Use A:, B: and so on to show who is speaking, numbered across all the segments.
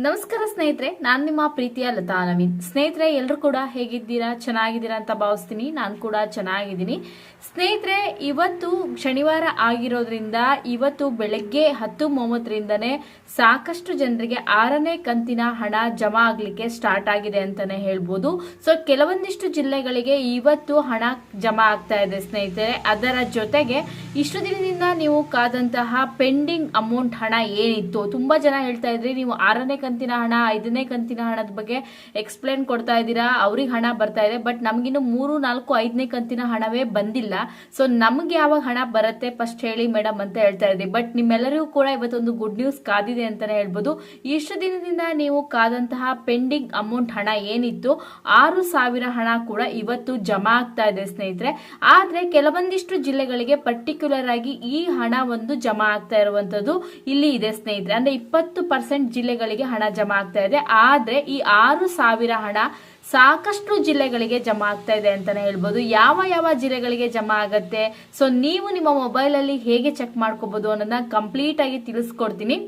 A: ನಮಸ್ಕಾರ ಸ್ನೇಹಿತರೆ, ನಾನು ನಿಮ್ಮ ಪ್ರೀತಿಯ ಲತಾ ನವೀನ್. ಸ್ನೇಹಿತರೆ, ಎಲ್ಲರೂ ಕೂಡ ಹೇಗಿದ್ದೀರಾ? ಚೆನ್ನಾಗಿದ್ದೀರಾ ಅಂತ ಭಾವಿಸ್ತೀನಿ. ನಾನು ಕೂಡ ಚೆನ್ನಾಗಿದ್ದೀನಿ. ಸ್ನೇಹಿತರೆ, ಇವತ್ತು ಶನಿವಾರ ಆಗಿರೋದ್ರಿಂದ ಇವತ್ತು ಬೆಳಗ್ಗೆ 10:30ರಿಂದನೇ ಸಾಕಷ್ಟು ಜನರಿಗೆ 6ನೇ ಕಂತಿನ ಹಣ ಜಮಾ ಆಗಲಿಕ್ಕೆ ಸ್ಟಾರ್ಟ್ ಆಗಿದೆ ಅಂತಾನೆ ಹೇಳ್ಬೋದು. ಸೊ ಕೆಲವೊಂದಿಷ್ಟು ಜಿಲ್ಲೆಗಳಿಗೆ ಇವತ್ತು ಹಣ ಜಮಾ ಆಗ್ತಾ ಇದೆ ಸ್ನೇಹಿತರೆ. ಅದರ ಜೊತೆಗೆ ಇಷ್ಟು ದಿನದಿಂದ ನೀವು ಕಾದಂತಹ ಪೆಂಡಿಂಗ್ ಅಮೌಂಟ್ ಹಣ ಏನಿತ್ತು, ತುಂಬಾ ಜನ ಹೇಳ್ತಾ ಇದ್ರಿ ನೀವು 6ನೇ ಕಂತಿನ ಹಣ 5ನೇ ಕಂತಿನ ಹಣದ ಬಗ್ಗೆ ಎಕ್ಸ್ಪ್ಲೇನ್ ಕೊಡ್ತಾ ಇದ್ದೀರಾ, ಅವ್ರಿಗೆ ಹಣ ಬರ್ತಾ ಇದೆ. ಬಟ್ ನಮ್ಗಿನ್ನು 3, 4, 5ನೇ ಕಂತಿನ ಹಣವೇ ಬಂದಿಲ್ಲ. ಸೊ ನಮ್ಗೆ ಯಾವಾಗ ಹಣ ಬರುತ್ತೆ ಫಸ್ಟ್ ಹೇಳಿ ಮೇಡಮ್ ಅಂತ ಹೇಳ್ತಾ ಇದ್ರಿ. ಬಟ್ ನಿಮ್ಮೆಲ್ಲರಿಗೂ ಕೂಡ ಇವತ್ತೊಂದು ಗುಡ್ ನ್ಯೂಸ್ ಕಾದಿದೆ ಅಂತಾನೆ ಹೇಳ್ಬೋದು. ಇಷ್ಟು ದಿನದಿಂದ ನೀವು ಕಾದಂತಹ ಪೆಂಡಿಂಗ್ ಅಮೌಂಟ್ ಹಣ ಏನಿತ್ತು 6,000 ಹಣ ಕೂಡ ಇವತ್ತು ಜಮಾ ಆಗ್ತಾ ಇದೆ ಸ್ನೇಹಿತರೆ. ಆದ್ರೆ ಕೆಲವೊಂದಿಷ್ಟು ಜಿಲ್ಲೆಗಳಿಗೆ ಪರ್ಟಿಕ್ಯುಲರ್ ಆಗಿ ಈ ಹಣ ಒಂದು ಜಮಾ ಆಗ್ತಾ ಇರುವಂತದ್ದು ಇಲ್ಲಿ ಇದೆ ಸ್ನೇಹಿತರೆ. ಅಂದ್ರೆ 20% ಜಿಲ್ಲೆಗಳಿಗೆ ಹಣ ಜಮಾ ಆಗ್ತಾ ಇದೆ. ಆದ್ರೆ ಈ 6,000 ಹಣ ಸಾಕಷ್ಟು ಜಿಲ್ಲೆಗಳಿಗೆ ಜಮಾ ಆಗ್ತಾ ಇದೆ ಅಂತಾನೆ ಹೇಳ್ಬೋದು. ಯಾವ ಯಾವ ಜಿಲ್ಲೆಗಳಿಗೆ ಜಮಾ ಆಗತ್ತೆ, ಸೊ ನೀವು ನಿಮ್ಮ ಮೊಬೈಲ್ ಅಲ್ಲಿ ಹೇಗೆ ಚೆಕ್ ಮಾಡ್ಕೋಬಹುದು ಅನ್ನೋದನ್ನ ಕಂಪ್ಲೀಟ್ ಆಗಿ ತಿಳಿಸ್ಕೊಡ್ತೀನಿ.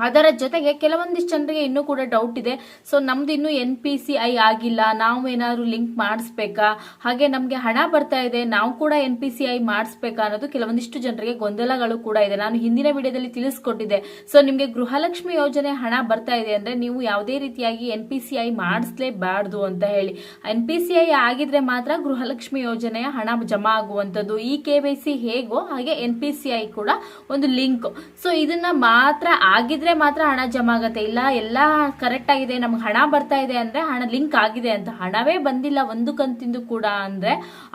A: ಅದರ ಜೊತೆಗೆ ಕೆಲವೊಂದಿಷ್ಟು ಜನರಿಗೆ ಇನ್ನೂ ಕೂಡ ಡೌಟ್ ಇದೆ. ಸೊ ನಮ್ದು ಇನ್ನೂ NPCI ಆಗಿಲ್ಲ, ನಾವು ಏನಾದ್ರು ಲಿಂಕ್ ಮಾಡಿಸ್ಬೇಕಾ, ಹಾಗೆ ನಮ್ಗೆ ಹಣ ಬರ್ತಾ ಇದೆ ನಾವು ಕೂಡ NPCI ಮಾಡಿಸ್ಬೇಕಾ ಅನ್ನೋದು ಕೆಲವೊಂದಿಷ್ಟು ಜನರಿಗೆ ಗೊಂದಲಗಳು ಕೂಡ ಇದೆ. ನಾನು ಹಿಂದಿನ ವಿಡಿಯೋದಲ್ಲಿ ತಿಳಿಸ್ಕೊಟ್ಟಿದ್ದೆ. ಸೊ ನಿಮ್ಗೆ ಗೃಹಲಕ್ಷ್ಮಿ ಯೋಜನೆ ಹಣ ಬರ್ತಾ ಇದೆ ಅಂದ್ರೆ ನೀವು ಯಾವುದೇ ರೀತಿಯಾಗಿ NPCI ಮಾಡಿಸ್ಲೇಬಾರ್ದು ಅಂತ ಹೇಳಿ. NPCI ಆಗಿದ್ರೆ ಮಾತ್ರ ಗೃಹಲಕ್ಷ್ಮಿ ಯೋಜನೆಯ ಹಣ ಜಮಾ ಆಗುವಂತದ್ದು. ಈ KYC ಹೇಗೋ ಹಾಗೆ NPCI ಕೂಡ ಒಂದು ಲಿಂಕ್. ಸೊ ಇದನ್ನ ಮಾತ್ರ ಆಗಿದ್ರೆ ಮಾತ್ರ ಹಣ ಜಮಾ ಆಗತ್ತೆ. ಇಲ್ಲ ಎಲ್ಲ ಕರೆಕ್ಟ್ ಆಗಿದೆ, ನಮ್ಗೆ ಹಣ ಬರ್ತಾ ಇದೆ ಅಂದ್ರೆ ಹಣ ಲಿಂಕ್ ಆಗಿದೆ ಅಂತ, ಹಣವೇ ಬಂದಿಲ್ಲ ಒಂದು ಕಂತಿಂದು ಕೂಡ ಅಂದ್ರೆ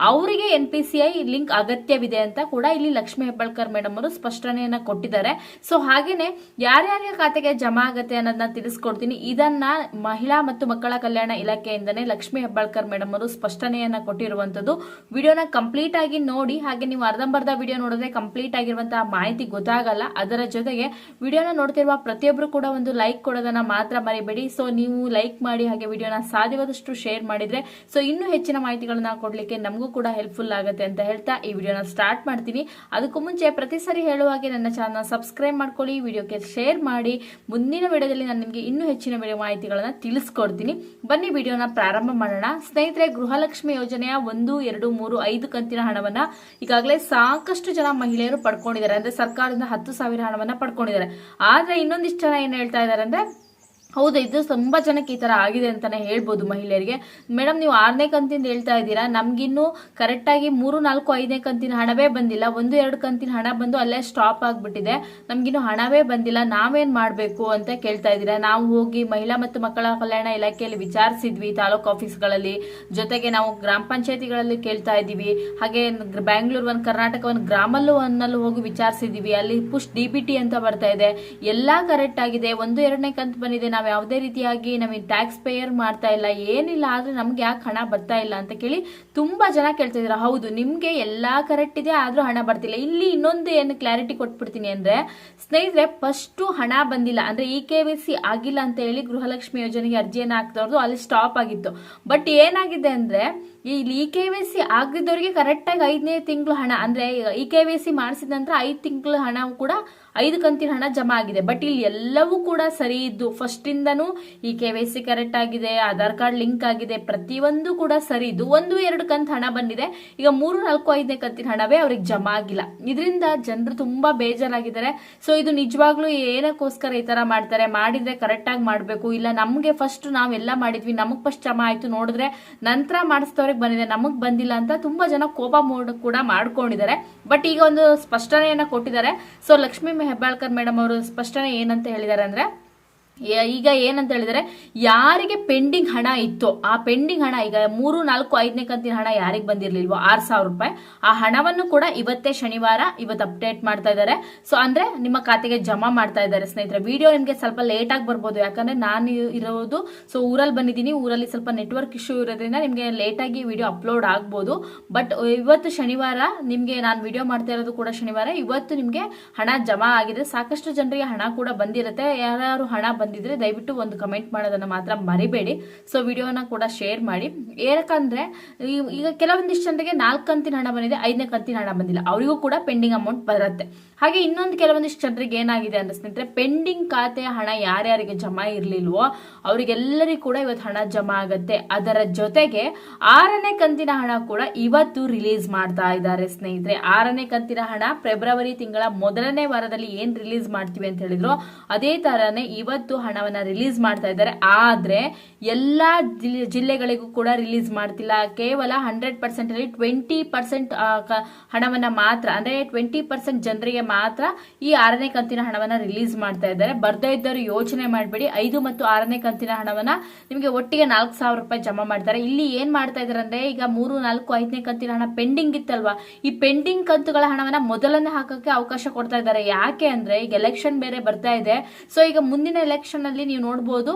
A: ಅವರಿಗೆ NPCI ಲಿಂಕ್ ಅಗತ್ಯವಿದೆ ಅಂತ ಕೂಡ ಇಲ್ಲಿ ಲಕ್ಷ್ಮಿ ಹೆಬ್ಬಾಳ್ಕರ್ ಮೇಡಮ್ ಅವರು ಸ್ಪಷ್ಟನೆಯನ್ನ ಕೊಟ್ಟಿದ್ದಾರೆ. ಸೊ ಹಾಗೇನೆ ಯಾರ್ಯಾರ ಖಾತೆಗೆ ಜಮಾ ಆಗತ್ತೆ ಅನ್ನೋದನ್ನ ತಿಳಿಸ್ಕೊಡ್ತೀನಿ. ಇದನ್ನ ಮಹಿಳಾ ಮತ್ತು ಮಕ್ಕಳ ಕಲ್ಯಾಣ ಇಲಾಖೆಯಿಂದನೇ ಲಕ್ಷ್ಮಿ ಹೆಬ್ಬಾಳ್ಕರ್ ಮೇಡಮ್ ಅವರು ಸ್ಪಷ್ಟನೆಯನ್ನ ಕೊಟ್ಟಿರುವಂತದ್ದು. ವಿಡಿಯೋನ ಕಂಪ್ಲೀಟ್ ಆಗಿ ನೋಡಿ. ಹಾಗೆ ನೀವು ಅರ್ಧಂಬರ್ಧ ವಿಡಿಯೋ ನೋಡಿದ್ರೆ ಕಂಪ್ಲೀಟ್ ಆಗಿರುವಂತಹ ಮಾಹಿತಿ ಗೊತ್ತಾಗಲ್ಲ. ಅದರ ಜೊತೆಗೆ ವಿಡಿಯೋನ ನೋಡ್ತಿರುವ ಪ್ರತಿಯೊಬ್ರು ಕೂಡ ಒಂದು ಲೈಕ್ ಕೊಡೋದನ್ನ ಮಾತ್ರ ಮರಿಬೇಡಿ. ಸೊ ನೀವು ಲೈಕ್ ಮಾಡಿ, ಹಾಗೆ ವಿಡಿಯೋನ ಸಾಧ್ಯವಾದಷ್ಟು ಶೇರ್ ಮಾಡಿದ್ರೆ ಸೊ ಇನ್ನೂ ಹೆಚ್ಚಿನ ಮಾಹಿತಿಗಳನ್ನ ಕೊಡ್ಲಿಕ್ಕೆ ನಮಗೂ ಕೂಡ ಹೆಲ್ಪ್ಫುಲ್ ಆಗುತ್ತೆ ಅಂತ ಹೇಳ್ತಾ ಈ ವಿಡಿಯೋನ ಸ್ಟಾರ್ಟ್ ಮಾಡ್ತೀನಿ. ಅದಕ್ಕೂ ಮುಂಚೆ ಪ್ರತಿ ಸರಿ ಹೇಳುವ ಹಾಗೆ ನನ್ನ ಚಾನಲ್ ಸಬ್ಸ್ಕ್ರೈಬ್ ಮಾಡ್ಕೊಳ್ಳಿ, ವಿಡಿಯೋಕ್ಕೆ ಶೇರ್ ಮಾಡಿ. ಮುಂದಿನ ವಿಡಿಯೋದಲ್ಲಿ ನಾನು ನಿಮಗೆ ಇನ್ನೂ ಹೆಚ್ಚಿನ ವಿಡಿಯೋ ಮಾಹಿತಿಗಳನ್ನ ತಿಳಿಸ್ಕೊಡ್ತೀನಿ. ಬನ್ನಿ ವಿಡಿಯೋನ ಪ್ರಾರಂಭ ಮಾಡೋಣ. ಸ್ನೇಹಿತರೆ, ಗೃಹಲಕ್ಷ್ಮಿ ಯೋಜನೆಯ 1, 2, 3, 5 ಕಂತಿನ ಹಣವನ್ನ ಈಗಾಗಲೇ ಸಾಕಷ್ಟು ಜನ ಮಹಿಳೆಯರು ಪಡ್ಕೊಂಡಿದ್ದಾರೆ. ಅಂದ್ರೆ ಸರ್ಕಾರದಿಂದ 10,000 ಹಣವನ್ನ ಪಡ್ಕೊಂಡಿದ್ದಾರೆ. ಆದ್ರೆ ಇನ್ನೊಂದಿಷ್ಟು ಜನ ಏನ್ ಹೇಳ್ತಾ ಇದಾರೆ ಅಂದ್ರೆ ಹೌದು, ಇದು ತುಂಬಾ ಜನಕ್ಕೆ ಈ ತರ ಆಗಿದೆ ಅಂತಾನೆ ಹೇಳ್ಬೋದು ಮಹಿಳೆಯರಿಗೆ. ಮೇಡಮ್ ನೀವು 6ನೇ ಕಂತಿಂದ ಹೇಳ್ತಾ ಇದ್ದೀರಾ, ನಮ್ಗಿನ್ನು ಕರೆಕ್ಟ್ ಆಗಿ 3, 4, 5ನೇ ಕಂತಿನ ಹಣವೇ ಬಂದಿಲ್ಲ. 1, 2 ಕಂತಿನ ಹಣ ಬಂದು ಅಲ್ಲೇ ಸ್ಟಾಪ್ ಆಗ್ಬಿಟ್ಟಿದೆ, ನಮ್ಗಿನ್ನು ಹಣವೇ ಬಂದಿಲ್ಲ, ನಾವೇನ್ ಮಾಡ್ಬೇಕು ಅಂತ ಕೇಳ್ತಾ ಇದ್ದೀರಾ. ನಾವು ಹೋಗಿ ಮಹಿಳಾ ಮತ್ತು ಮಕ್ಕಳ ಕಲ್ಯಾಣ ಇಲಾಖೆಯಲ್ಲಿ ವಿಚಾರಿಸಿದ್ವಿ, ತಾಲೂಕು ಆಫೀಸ್ಗಳಲ್ಲಿ, ಜೊತೆಗೆ ನಾವು ಗ್ರಾಮ ಪಂಚಾಯತಿಗಳಲ್ಲಿ ಕೇಳ್ತಾ ಇದ್ದೀವಿ. ಹಾಗೆ ಬ್ಯಾಂಗ್ಳೂರ್ ಕರ್ನಾಟಕ ಗ್ರಾಮಲ್ಲೂ ಹೋಗಿ ವಿಚಾರಿಸಿದೀವಿ. ಅಲ್ಲಿ ಪುಷ್ DBT ಅಂತ ಬರ್ತಾ ಇದೆ, ಎಲ್ಲಾ ಕರೆಕ್ಟ್ ಆಗಿದೆ. 1, 2ನೇ ಕಂತು ಬಂದಿದೆ, ನಾವ್ ಯಾವುದೇ ರೀತಿಯಾಗಿ ನಮಗೆ ಟ್ಯಾಕ್ಸ್ ಪೇಯರ್ ಮಾಡ್ತಾ ಇಲ್ಲ, ಏನಿಲ್ಲ, ಆದ್ರೆ ನಮ್ಗೆ ಯಾಕೆ ಹಣ ಬರ್ತಾ ಇಲ್ಲ ಅಂತ ಕೇಳಿ ತುಂಬಾ ಜನ ಕೇಳ್ತಿದ್ರ. ಹೌದು, ನಿಮ್ಗೆ ಎಲ್ಲಾ ಕರೆಕ್ಟ್ ಇದೆ ಆದ್ರೂ ಹಣ ಬರ್ತಿಲ್ಲ. ಇಲ್ಲಿ ಇನ್ನೊಂದು ಏನು ಕ್ಲಾರಿಟಿ ಕೊಟ್ಬಿಡ್ತೀನಿ ಅಂದ್ರೆ ಸ್ನೇಹಿತರೆ, ಫಸ್ಟ್ ಹಣ ಬಂದಿಲ್ಲ ಅಂದ್ರೆ ಈ KYC ಆಗಿಲ್ಲ ಅಂತ ಹೇಳಿ ಗೃಹಲಕ್ಷ್ಮಿ ಯೋಜನೆಗೆ ಅರ್ಜಿಯನ್ನ ಹಾಕ್ದವ್ರದ್ದು ಅಲ್ಲಿ ಸ್ಟಾಪ್ ಆಗಿತ್ತು. ಬಟ್ ಏನಾಗಿದೆ ಅಂದ್ರೆ ಇಲ್ಲಿ ಈ KYC ಆಗಿದ್ದವರಿಗೆ ಕರೆಕ್ಟ್ ಆಗಿ 5ನೇ ತಿಂಗಳು ಹಣ ಅಂದ್ರೆ ಈ KYC ಮಾಡಿಸಿದ ನಂತರ 5 ತಿಂಗಳ ಹಣ ಕೂಡ 5 ಕಂತಿನ ಹಣ ಜಮಾ ಆಗಿದೆ. ಬಟ್ ಇಲ್ಲಿ ಎಲ್ಲವೂ ಕೂಡ ಸರಿ ಇದ್ದು ಫಸ್ಟ್ ಇಂದನೂ ಈ KYC ಕರೆಕ್ಟ್ ಆಗಿದೆ, ಆಧಾರ್ ಕಾರ್ಡ್ ಲಿಂಕ್ ಆಗಿದೆ, ಪ್ರತಿಯೊಂದು ಕೂಡ ಸರಿ ಇದ್ದು 1, 2 ಕಂತು ಹಣ ಬಂದಿದೆ. ಈಗ 3, 4, 5ನೇ ಕಂತಿನ ಹಣವೇ ಅವ್ರಿಗೆ ಜಮಾ ಆಗಿಲ್ಲ. ಇದರಿಂದ ಜನರು ತುಂಬಾ ಬೇಜಾರಾಗಿದ್ದಾರೆ. ಸೊ ಇದು ನಿಜವಾಗ್ಲೂ ಏನಕ್ಕೋಸ್ಕರ ಈ ತರ ಮಾಡ್ತಾರೆ? ಮಾಡಿದ್ರೆ ಕರೆಕ್ಟ್ ಆಗಿ ಮಾಡ್ಬೇಕು. ಇಲ್ಲ ನಮ್ಗೆ ಫಸ್ಟ್ ನಾವೆಲ್ಲ ಮಾಡಿದ್ವಿ, ನಮಗ್ ಫಸ್ಟ್ ಜಮಾ ಆಯ್ತು, ನೋಡಿದ್ರೆ ನಂತರ ಮಾಡಿಸ್ತವ್ರಿಗೆ ಬಂದಿದೆ, ನಮಗ್ ಬಂದಿಲ್ಲ ಅಂತ ತುಂಬಾ ಜನ ಕೋಪ ಕೂಡ ಮಾಡ್ಕೊಂಡಿದ್ದಾರೆ. ಬಟ್ ಈಗ ಒಂದು ಸ್ಪಷ್ಟನೆಯನ್ನ ಕೊಟ್ಟಿದ್ದಾರೆ. ಸೊ ಲಕ್ಷ್ಮಿ ಹೆಬ್ಬಾಳ್ಕರ್ ಮೇಡಮ್ ಅವರು ಸ್ಪಷ್ಟನೆ ಏನಂತ ಹೇಳಿದ್ದಾರೆ ಅಂದ್ರೆ ಈಗ ಏನಂತ ಹೇಳಿದರೆ, ಯಾರಿಗೆ ಪೆಂಡಿಂಗ್ ಹಣ ಇತ್ತು ಆ ಪೆಂಡಿಂಗ್ ಹಣ ಈಗ 3, 4, 5ನೇ ಕಂತಿನ ಹಣ ಯಾರಿಗೆ ಬಂದಿರ್ಲಿಲ್ವೋ 6,000 ರೂಪಾಯಿ, ಆ ಹಣವನ್ನು ಕೂಡ ಇವತ್ತೇ ಶನಿವಾರ ಇವತ್ತು ಅಪ್ಡೇಟ್ ಮಾಡ್ತಾ ಇದ್ದಾರೆ. ಸೊ ಅಂದ್ರೆ ನಿಮ್ಮ ಖಾತೆಗೆ ಜಮಾ ಮಾಡ್ತಾ ಇದ್ದಾರೆ ಸ್ನೇಹಿತರೆ. ವಿಡಿಯೋ ನಿಮ್ಗೆ ಸ್ವಲ್ಪ ಲೇಟ್ ಆಗಿ ಬರ್ಬೋದು, ಯಾಕಂದ್ರೆ ನಾನು ಇರೋದು ಸೊ ಊರಲ್ಲಿ ಬಂದಿದ್ದೀನಿ, ಊರಲ್ಲಿ ಸ್ವಲ್ಪ ನೆಟ್ವರ್ಕ್ ಇಶ್ಯೂ ಇರೋದ್ರಿಂದ ನಿಮ್ಗೆ ಲೇಟ್ ಆಗಿ ವಿಡಿಯೋ ಅಪ್ಲೋಡ್ ಆಗ್ಬೋದು. ಬಟ್ ಇವತ್ತು ಶನಿವಾರ ನಿಮ್ಗೆ ನಾನು ವಿಡಿಯೋ ಮಾಡ್ತಾ ಇರೋದು ಕೂಡ ಶನಿವಾರ, ಇವತ್ತು ನಿಮ್ಗೆ ಹಣ ಜಮಾ ಆಗಿದೆ. ಸಾಕಷ್ಟು ಜನರಿಗೆ ಹಣ ಕೂಡ ಬಂದಿರುತ್ತೆ. ಯಾರು ಹಣ ಬಂದಿದ್ರೆ ದಯವಿಟ್ಟು ಒಂದು ಕಮೆಂಟ್ ಮಾಡೋದನ್ನ ಮಾತ್ರ ಮರಿಬೇಡಿ. ಸೊ ವಿಡಿಯೋನ ಕೂಡ ಶೇರ್ ಮಾಡಿ. ಏನಕ್ಕಂದ್ರೆ ಈಗ ಕೆಲವೊಂದಿಷ್ಟು ಜನರಿಗೆ 4 ಕಂತಿನ ಹಣ ಬಂದಿದೆ, 5ನೇ ಕಂತಿನ ಹಣ ಬಂದಿಲ್ಲ, ಅವರಿಗೂ ಕೂಡ ಪೆಂಡಿಂಗ್ ಅಮೌಂಟ್ ಬರುತ್ತೆ. ಹಾಗೆ ಇನ್ನೊಂದು ಕೆಲವೊಂದಿಷ್ಟು ಜನರಿಗೆ ಏನಾಗಿದೆ ಅಂತ ಸ್ನೇಹಿತರೆ, ಪೆಂಡಿಂಗ್ ಖಾತೆಯ ಹಣ ಯಾರ್ಯಾರಿಗೆ ಜಮಾ ಇರ್ಲಿಲ್ವೋ ಅವರಿಗೆಲ್ಲರಿಗೂ ಕೂಡ ಇವತ್ತು ಹಣ ಜಮಾ ಆಗುತ್ತೆ. ಅದರ ಜೊತೆಗೆ 6ನೇ ಕಂತಿನ ಹಣ ಕೂಡ ಇವತ್ತು ರಿಲೀಸ್ ಮಾಡ್ತಾ ಇದ್ದಾರೆ ಸ್ನೇಹಿತರೆ. 6ನೇ ಕಂತಿನ ಹಣ ಫೆಬ್ರವರಿ ತಿಂಗಳ ಮೊದಲನೇ ವಾರದಲ್ಲಿ ಏನ್ ರಿಲೀಸ್ ಮಾಡ್ತೀವಿ ಅಂತ ಹೇಳಿದ್ರು ಅದೇ ತರನೇ ಇವತ್ತು ಹಣವನ್ನ ರಿಲೀಸ್ ಮಾಡ್ತಾ ಇದ್ದಾರೆ. ಆದ್ರೆ ಎಲ್ಲಾ ಜಿಲ್ಲೆಗಳಿಗೂ ಕೂಡ ರಿಲೀಸ್ ಮಾಡ್ತಿಲ್ಲ. ಕೇವಲ 100% ಅಲ್ಲಿ 20% ಹಣವನ್ನ ಮಾತ್ರ, ಅಂದ್ರೆ 20% ಜನರಿಗೆ ಮಾತ್ರ ಈ 6ನೇ ಕಂತಿನ ಹಣವನ್ನ ರಿಲೀಸ್ ಮಾಡ್ತಾ ಇದ್ದಾರೆ. ಬರ್ದೇ ಇದ್ದವರು ಯೋಚನೆ ಮಾಡಬೇಡಿ. 5 ಮತ್ತು 6ನೇ ಕಂತಿನ ಹಣವನ್ನ ನಿಮಗೆ ಒಟ್ಟಿಗೆ 4,000 ರೂಪಾಯಿ ಜಮಾ ಮಾಡ್ತಾರೆ. ಇಲ್ಲಿ ಏನ್ ಮಾಡ್ತಾ ಇದಾರೆ ಅಂದ್ರೆ, ಈಗ 3, 4, 5ನೇ ಕಂತಿನ ಹಣ ಪೆಂಡಿಂಗ್ ಇತ್ತಲ್ವಾ, ಈ ಪೆಂಡಿಂಗ್ ಕಂತುಗಳ ಹಣವನ್ನ ಮೊದಲನೇ ಹಾಕಕ್ಕೆ ಅವಕಾಶ ಕೊಡ್ತಾ ಇದ್ದಾರೆ. ಯಾಕೆ ಅಂದ್ರೆ ಈಗ ಎಲೆಕ್ಷನ್ ಬೇರೆ ಬರ್ತಾ ಇದೆ. ಸೊ ಈಗ ಮುಂದಿನ ಎಲೆಕ್ಷನ್ ಅಲ್ಲಿ ನೀವು ನೋಡಬಹುದು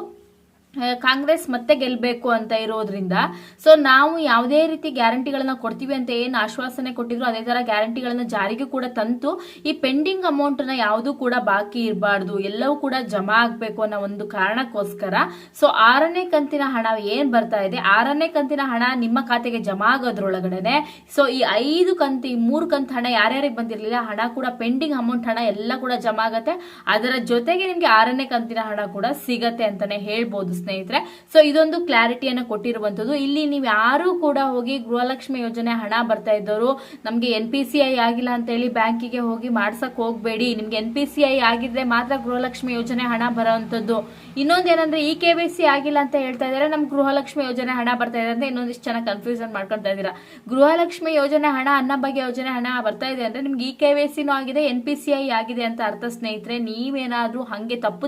A: ಕಾಂಗ್ರೆಸ್ ಮತ್ತೆ ಗೆಲ್ಬೇಕು ಅಂತ ಇರೋದ್ರಿಂದ ಸೊ ನಾವು ಯಾವುದೇ ರೀತಿ ಗ್ಯಾರಂಟಿಗಳನ್ನ ಕೊಡ್ತೀವಿ ಅಂತ ಏನು ಆಶ್ವಾಸನೆ ಕೊಟ್ಟಿದ್ರು ಅದೇ ತರ ಗ್ಯಾರಂಟಿಗಳನ್ನ ಜಾರಿಗೆ ಕೂಡ ತಂತು ಈ ಪೆಂಡಿಂಗ್ ಅಮೌಂಟ್ ನ ಯಾವುದು ಕೂಡ ಬಾಕಿ ಇರಬಾರ್ದು, ಎಲ್ಲವೂ ಕೂಡ ಜಮಾ ಆಗ್ಬೇಕು ಅನ್ನೋ ಒಂದು ಕಾರಣಕ್ಕೋಸ್ಕರ ಸೊ 6ನೇ ಕಂತಿನ ಹಣ ಏನ್ ಬರ್ತಾ ಇದೆ, 6ನೇ ಕಂತಿನ ಹಣ ನಿಮ್ಮ ಖಾತೆಗೆ ಜಮಾ ಆಗೋದ್ರೊಳಗಡೆ ಸೊ ಈ 5 ಕಂತು, ಈ 3 ಕಂತು ಹಣ ಯಾರ್ಯಾರಿಗೆ ಬಂದಿರಲಿಲ್ಲ ಹಣ ಕೂಡ ಪೆಂಡಿಂಗ್ ಅಮೌಂಟ್ ಹಣ ಎಲ್ಲ ಕೂಡ ಜಮಾ ಆಗತ್ತೆ. ಅದರ ಜೊತೆಗೆ ನಿಮ್ಗೆ 6ನೇ ಕಂತಿನ ಹಣ ಕೂಡ ಸಿಗತ್ತೆ ಅಂತಾನೆ ಹೇಳ್ಬೋದು ಸ್ನೇಹಿತರೆ. ಸೊ ಇದೊಂದು ಕ್ಲಾರಿಟಿಯನ್ನು ಕೊಟ್ಟಿರುವಂತದ್ದು. ಇಲ್ಲಿ ನೀವು ಯಾರು ಕೂಡ ಹೋಗಿ ಗೃಹಲಕ್ಷ್ಮಿ ಯೋಜನೆ ಹಣ ಬರ್ತಾ ಇದ್ದವರು ನಮ್ಗೆ NPCI ಆಗಿಲ್ಲ ಅಂತ ಹೇಳಿ ಬ್ಯಾಂಕಿಗೆ ಹೋಗಿ ಮಾಡ್ಸಕ್ ಹೋಗ್ಬೇಡಿ. ನಿಮ್ಗೆ NPCI ಆಗಿದ್ರೆ ಮಾತ್ರ ಗೃಹಲಕ್ಷ್ಮಿ ಯೋಜನೆ ಹಣ ಬರೋವಂಥದ್ದು. ಇನ್ನೊಂದೇನಂದ್ರೆ ಈ KYC ಆಗಿಲ್ಲ ಅಂತ ಹೇಳ್ತಾ ಇದಾರೆ, ನಮ್ ಗೃಹಲಕ್ಷ್ಮಿ ಯೋಜನೆ ಹಣ ಬರ್ತಾ ಇದೆ ಅಂತ ಇನ್ನೊಂದಿಷ್ಟು ಚೆನ್ನಾಗಿ ಕನ್ಫ್ಯೂಷನ್ ಮಾಡ್ಕೊಳ್ತಾ ಇದೀರಾ. ಗೃಹಲಕ್ಷ್ಮಿ ಯೋಜನೆ ಹಣ, ಅನ್ನಭಾಗ್ಯ ಯೋಜನೆ ಹಣ ಬರ್ತಾ ಇದೆ ಅಂದ್ರೆ ನಿಮ್ಗೆ ಈ KYCನೂ ಆಗಿದೆ, NPCI ಆಗಿದೆ ಅಂತ ಅರ್ಥ ಸ್ನೇಹಿತರೆ. ನೀವೇನಾದ್ರೂ ಹಂಗೆ ತಪ್ಪು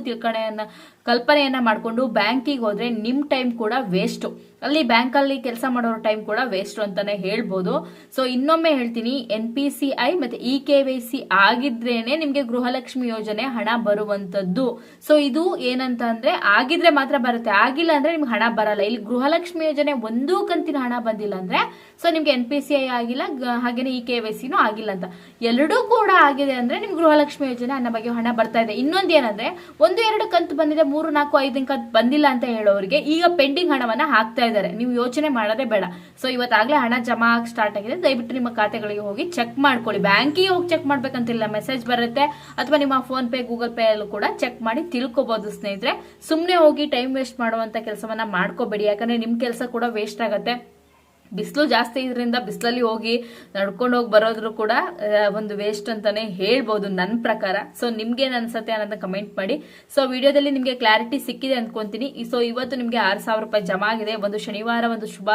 A: ಕಲ್ಪನೆಯನ್ನ ಮಾಡ್ಕೊಂಡು ಬ್ಯಾಂಕಿಗೆ ಹೋದ್ರೆ ನಿಮ್ ಟೈಮ್ ಕೂಡ ವೇಸ್ಟ್, ಅಲ್ಲಿ ಬ್ಯಾಂಕ್ ಅಲ್ಲಿ ಕೆಲಸ ಮಾಡೋರ ಟೈಮ್ ಕೂಡ ವೇಸ್ಟ್ ಅಂತಾನೆ ಹೇಳ್ಬೋದು. ಸೊ ಇನ್ನೊಮ್ಮೆ ಹೇಳ್ತೀನಿ, NPCI ಮತ್ತೆ ಈ KYC ಆಗಿದ್ರೇನೆ ನಿಮ್ಗೆ ಗೃಹಲಕ್ಷ್ಮಿ ಯೋಜನೆ ಹಣ ಬರುವಂತದ್ದು. ಸೊ ಇದು ಏನಂತ ಅಂದ್ರೆ ಆಗಿದ್ರೆ ಮಾತ್ರ ಬರುತ್ತೆ, ಆಗಿಲ್ಲ ಅಂದ್ರೆ ನಿಮ್ಗೆ ಹಣ ಬರಲ್ಲ. ಇಲ್ಲಿ ಗೃಹಲಕ್ಷ್ಮಿ ಯೋಜನೆ 1 ಕಂತಿನ ಹಣ ಬಂದಿಲ್ಲ ಅಂದ್ರೆ ಸೊ ನಿಮ್ಗೆ NPCI ಆಗಿಲ್ಲ, ಹಾಗೇನೆ ಈ KYCನೂ ಆಗಿಲ್ಲ ಅಂತ. ಎರಡೂ ಕೂಡ ಆಗಿದೆ ಅಂದ್ರೆ ನಿಮ್ಗೆ ಗೃಹಲಕ್ಷ್ಮಿ ಯೋಜನೆ ಅನ್ನೋ ಬಗ್ಗೆ ಹಣ ಬರ್ತಾ ಇದೆ. ಇನ್ನೊಂದು ಏನಂದ್ರೆ 1-2 ಕಂತು ಬಂದಿದೆ, 3, 4, 5 ಕಂತು ಬಂದಿಲ್ಲ ಅಂತ ಹೇಳೋರಿಗೆ ಈಗ ಪೆಂಡಿಂಗ್ ಹಣವನ್ನ ಹಾಕ್ತಾ ಇದ್ದಾರೆ. ನೀವು ಯೋಚನೆ ಮಾಡೋದೇ ಬೇಡ. ಸೊ ಇವತ್ತಾಗ್ಲೇ ಹಣ ಜಮಾ ಆಗಿ ಸ್ಟಾರ್ಟ್ ಆಗಿದೆ. ದಯವಿಟ್ಟು ನಿಮ್ಮ ಖಾತೆಗಳಿಗೆ ಹೋಗಿ ಚೆಕ್ ಮಾಡ್ಕೊಳ್ಳಿ. ಬ್ಯಾಂಕಿಗೆ ಹೋಗಿ ಚೆಕ್ ಮಾಡ್ಬೇಕಂತಿಲ್ಲ, ಮೆಸೇಜ್ ಬರುತ್ತೆ ಅಥವಾ ನಿಮ್ಮ ಫೋನ್ ಪೇ, ಗೂಗಲ್ ಪೇ ಅಲ್ಲೂ ಕೂಡ ಚೆಕ್ ಮಾಡಿ ತಿಳ್ಕೊಬಹುದು ಸ್ನೇಹಿತರೆ. ಸುಮ್ನೆ ಹೋಗಿ ಟೈಮ್ ವೇಸ್ಟ್ ಮಾಡುವಂತ ಕೆಲಸವನ್ನ ಮಾಡ್ಕೋಬೇಡಿ, ಯಾಕಂದ್ರೆ ನಿಮ್ ಕೆಲಸ ಕೂಡ ವೇಸ್ಟ್ ಆಗತ್ತೆ. ಬಿಸಿಲು ಜಾಸ್ತಿ ಇದರಿಂದ ಬಿಸಿಲಲ್ಲಿ ಹೋಗಿ ನಡ್ಕೊಂಡು ಹೋಗಿ ಬರೋದ್ರು ಕೂಡ ಒಂದು ವೇಸ್ಟ್ ಅಂತಾನೆ ಹೇಳ್ಬೋದು ನನ್ನ ಪ್ರಕಾರ. ಸೊ ನಿಮ್ಗೇನ್ ಅನ್ಸತ್ತೆ ಅನ್ನೋದನ್ನ ಕಮೆಂಟ್ ಮಾಡಿ. ಸೊ ವಿಡಿಯೋದಲ್ಲಿ ನಿಮ್ಗೆ ಕ್ಲಾರಿಟಿ ಸಿಕ್ಕಿದೆ ಅನ್ಕೊಂತೀನಿ. ಸೊ ಇವತ್ತು ನಿಮ್ಗೆ 6,000 ರೂಪಾಯಿ ಜಮಾ ಆಗಿದೆ. ಒಂದು ಶನಿವಾರ, ಒಂದು ಶುಭ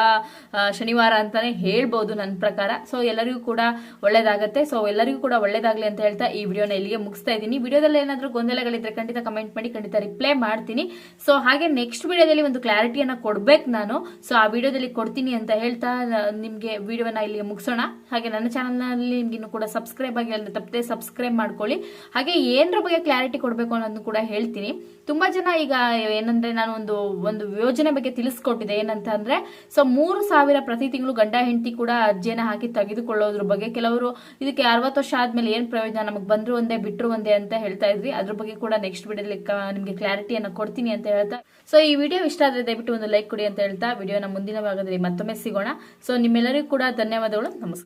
A: ಶನಿವಾರ ಅಂತಾನೆ ಹೇಳ್ಬೋದು ನನ್ನ ಪ್ರಕಾರ. ಸೊ ಎಲ್ಲರಿಗೂ ಕೂಡ ಒಳ್ಳೇದಾಗತ್ತೆ. ಸೊ ಎಲ್ಲರಿಗೂ ಕೂಡ ಒಳ್ಳೇದಾಗ್ಲಿ ಅಂತ ಹೇಳ್ತಾ ಈ ವಿಡಿಯೋನ ಇಲ್ಲಿಗೆ ಮುಗಿಸ್ತಾ ಇದ್ದೀನಿ. ವಿಡಿಯೋದಲ್ಲಿ ಏನಾದ್ರೂ ಗೊಂದಲಗಳಿದ್ರೆ ಖಂಡಿತ ಕಮೆಂಟ್ ಮಾಡಿ, ಖಂಡಿತ ರಿಪ್ಲೈ ಮಾಡ್ತೀನಿ. ಸೊ ಹಾಗೆ ನೆಕ್ಸ್ಟ್ ವಿಡಿಯೋದಲ್ಲಿ ಒಂದು ಕ್ಲಾರಿಟಿಯನ್ನ ಕೊಡ್ಬೇಕು ನಾನು. ಸೊ ಆ ವಿಡಿಯೋದಲ್ಲಿ ಕೊಡ್ತೀನಿ ಅಂತ ಹೇಳ್ತಾ ನಿಮ್ಗೆ ವಿಡಿಯೋನ ಇಲ್ಲಿ ಮುಗಿಸೋಣ. ಹಾಗೆ ನನ್ನ ಚಾನಲ್ ನಲ್ಲಿ ನಿಮ್ಗೆ ಇನ್ನು ಕೂಡ ಸಬ್ಸ್ಕ್ರೈಬ್ ಆಗಿಲ್ಲ ಅಂದ್ರೆ ತಪ್ಪದೆ ಸಬ್ಸ್ಕ್ರೈಬ್ ಮಾಡ್ಕೊಳ್ಳಿ. ಹಾಗೆ ಏನರ ಬಗ್ಗೆ ಕ್ಲಾರಿಟಿ ಕೊಡ್ಬೇಕು ಅನ್ನೋದನ್ನು ಕೂಡ ಹೇಳ್ತೀನಿ. ತುಂಬಾ ಜನ ಈಗ ಏನಂದ್ರೆ ನಾನು ಒಂದು ಯೋಜನೆ ಬಗ್ಗೆ ತಿಳಿಸ್ಕೊಟ್ಟಿದೆ. ಏನಂತ ಅಂದ್ರೆ ಸೊ 3,000 ಪ್ರತಿ ತಿಂಗಳು ಗಂಡ ಹೆಂಡತಿ ಕೂಡ ಅರ್ಜಿಯನ್ನ ಹಾಕಿ ತೆಗೆದುಕೊಳ್ಳೋದ್ರ ಬಗ್ಗೆ. ಕೆಲವರು ಇದಕ್ಕೆ 60 ವರ್ಷ ಆದ್ಮೇಲೆ ಏನ್ ಪ್ರಯೋಜನ, ನಮಗ್ ಬಂದ್ರು ಒಂದೇ ಬಿಟ್ರು ಒಂದೇ ಅಂತ ಹೇಳ್ತಾ ಇದ್ವಿ. ಅದ್ರ ಬಗ್ಗೆ ಕೂಡ ನೆಕ್ಸ್ಟ್ ವಿಡಿಯೋದಲ್ಲಿ ನಿಮ್ಗೆ ಕ್ಲಾರಿಟಿಯನ್ನ ಕೊಡ್ತೀನಿ ಅಂತ ಹೇಳ್ತಾ, ಸೊ ಈ ವಿಡಿಯೋ ಇಷ್ಟ ಆದ್ರೆ ದಯವಿಟ್ಟು ಒಂದು ಲೈಕ್ ಕೊಡಿ ಅಂತ ಹೇಳ್ತಾ ವಿಡಿಯೋನ ಮುಂದಿನ ಭಾಗದಲ್ಲಿ ಮತ್ತೊಮ್ಮೆ ಸಿಗೋಣ. ಸೊ ನಿಮ್ಮೆಲ್ಲರಿಗೂ ಕೂಡ ಧನ್ಯವಾದಗಳು. ನಮಸ್ಕಾರ.